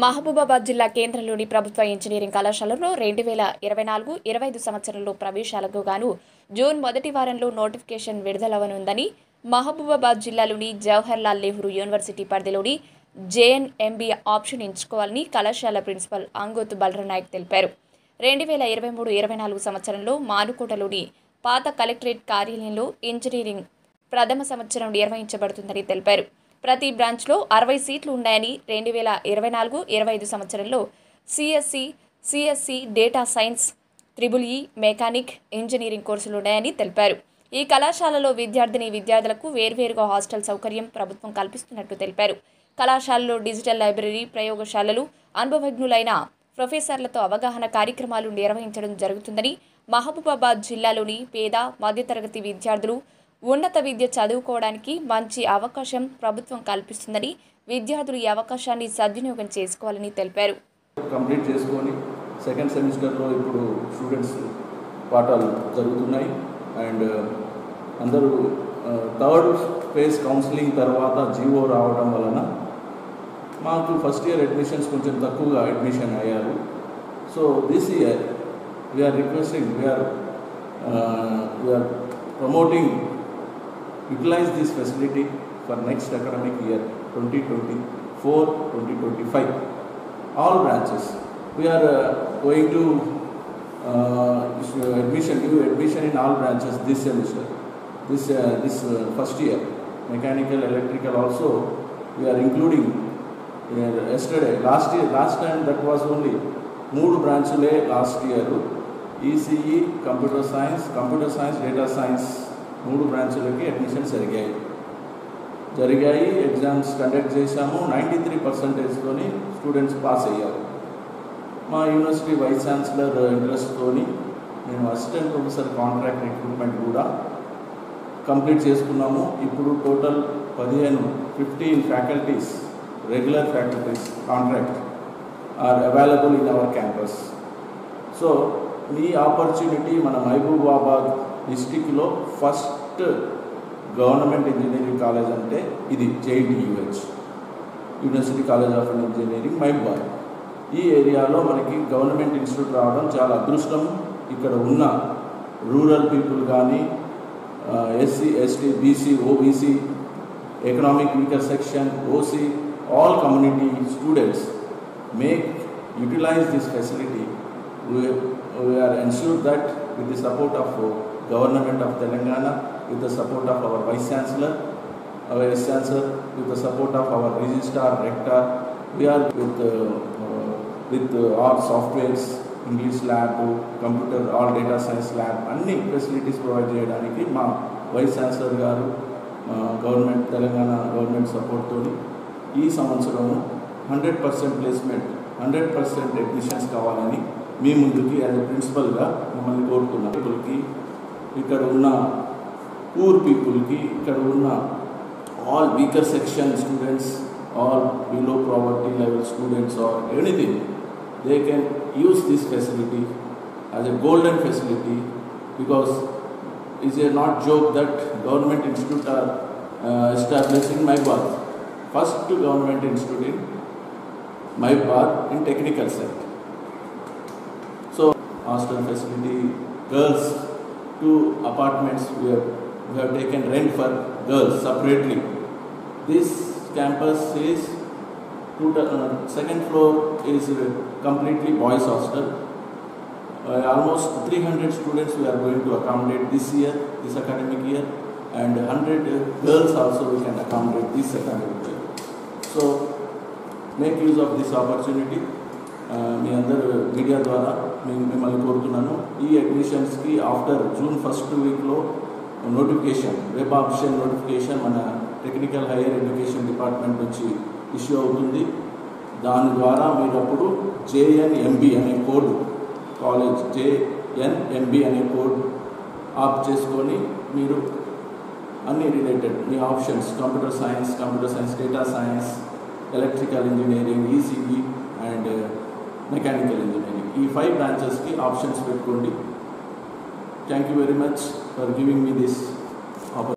మహబూబాబాద్ జిల్లా కేంద్రంలోని ప్రభుత్వ ఇంజనీరింగ్ కళాశాలలో 2024-25 సంవత్సరంలో ప్రవేశాలకు గాను జూన్ మొదటి వారంలో నోటిఫికేషన్ విడుదలవనుందని మహబూబాబాద్ జిల్లాలోని జవహర్లాల్ నెహ్రూ యూనివర్సిటీ పరిధిలోని జేఎన్ఎంబీ ఆప్షన్ ఎంచుకోవాలని కళాశాల ప్రిన్సిపల్ అంగోత్ బలరానాయక్ తెలిపారు. 2023-24 సంవత్సరంలో మానుకోటలోని పాత కలెక్టరేట్ కార్యాలయంలో ఇంజనీరింగ్ ప్రథమ సంవత్సరం నిర్వహించబడుతుందని తెలిపారు. ప్రతి బ్రాంచ్లో 60 సీట్లు ఉన్నాయని 2024-25 సంవత్సరంలో CSE, data science, EEE, mechanic, engineering కోర్సులు ఉన్నాయని తెలిపారు. ఈ కళాశాలలో విద్యార్థులకు వేర్వేరుగా హాస్టల్ సౌకర్యం ప్రభుత్వం కల్పిస్తున్నట్టు తెలిపారు. కళాశాలలో డిజిటల్ లైబ్రరీ, ప్రయోగశాలలు, అనుభవజ్ఞులైన ప్రొఫెసర్లతో అవగాహన కార్యక్రమాలు నిర్వహించడం జరుగుతుందని, మహబూబాబాద్ జిల్లాలోని పేద, మధ్యతరగతి విద్యార్థులు ఉన్నత విద్య చదువుకోవడానికి మంచి అవకాశం ప్రభుత్వం కల్పిస్తుందని, విద్యార్థులు ఈ అవకాశాన్ని సద్వినియోగం చేసుకోవాలని తెలిపారు. కంప్లీట్ చేసుకొని సెకండ్ సెమిస్టర్లో ఇప్పుడు స్టూడెంట్స్ పాఠాలు జరుగుతున్నాయి. అండ్ అందరూ థర్డ్ ఫేజ్ కౌన్సిలింగ్ తర్వాత జీవో రావడం వలన మాకు ఫస్ట్ ఇయర్ అడ్మిషన్స్ కొంచెం తక్కువగా అడ్మిషన్ అయ్యారు. So this year we are requesting, we are promoting utilize this facility for next academic year 2024-2025. All branches we are going to give admission in all branches this semester, this first year. Mechanical, electrical also we are including. Last time that was only 3 branches last year: ECE, computer science, data science. 3 బ్రాంచ్లకి admissions జరిగాయి. Exams conduct చేశాము. 93% students pass అయ్యారు. మా university vice chancellor ఇంట్రెస్ట్తో మేము assistant professor contract recruitment కూడా complete చేసుకున్నాము. ఇప్పుడు total 15 faculties, regular faculties contract are available in our campus. So ఈ ఆపర్చునిటీ మన మహబూబాబాద్ డిస్టిక్లో ఫస్ట్ గవర్నమెంట్ ఇంజనీరింగ్ కాలేజ్ అంటే ఇది JITUH, university college of engineering Mahabubabad. ఈ ఏరియాలో మనకి గవర్నమెంట్ ఇన్స్టిట్యూట్ రావడం చాలా అదృష్టం. ఇక్కడ ఉన్న రూరల్ పీపుల్ కానీ, SC, ST, BC, OBC, economic weaker section, OC, all community students utilize this facility. We are ensured that with the support of Government of Telangana, with the support of our Vice Chancellor, with the support of our Registrar, Rector, we are with all softwares, English lab, computer, all data science lab, అన్ని facilities provide చేయడానికి మా Vice Chancellor గారు government Telangana government సపోర్ట్తో ఈ సంవత్సరం 100% placement, 100% admissions కావాలని మీ ముందుకి as a ప్రిన్సిపల్గా మిమ్మల్ని కోరుతున్నాను. పీపుల్కి, ఇక్కడ ఉన్న పూర్ పీపుల్కి, ఇక్కడ ఉన్న all weaker section students, all below poverty level students or anything, they can use this facility as a golden facility, because it's a not joke that government institute or established in Mehbad, first government institute in Mehbad in technical set. So hostel facility, girls 2 apartments we have taken rent for girls separately. This campus is second floor is completely boys hostel. Almost 300 students we are going to accommodate this academic year, and 100 girls also we can accommodate this academic year. So make use of this opportunity. మీ అందరు media ద్వారా మిమ్మల్ని కోరుతున్నాను. ఈ అడ్మిషన్స్కి after June first వీక్లో notification, web option notification మన technical higher education department నుంచి issue అవుతుంది. దాని ద్వారా మీరు అప్పుడు JNMB అనే కోడ్, కాలేజ్ JNMB అనే కోడ్ ఆప్ చేసుకొని మీరు అన్ని related me options computer science, data science, electrical engineering, ECE and mechanical engineering, ఈ 5 బ్రాంచెస్కి ఆప్షన్స్ పెట్టుకోండి. Thank you very much for giving me this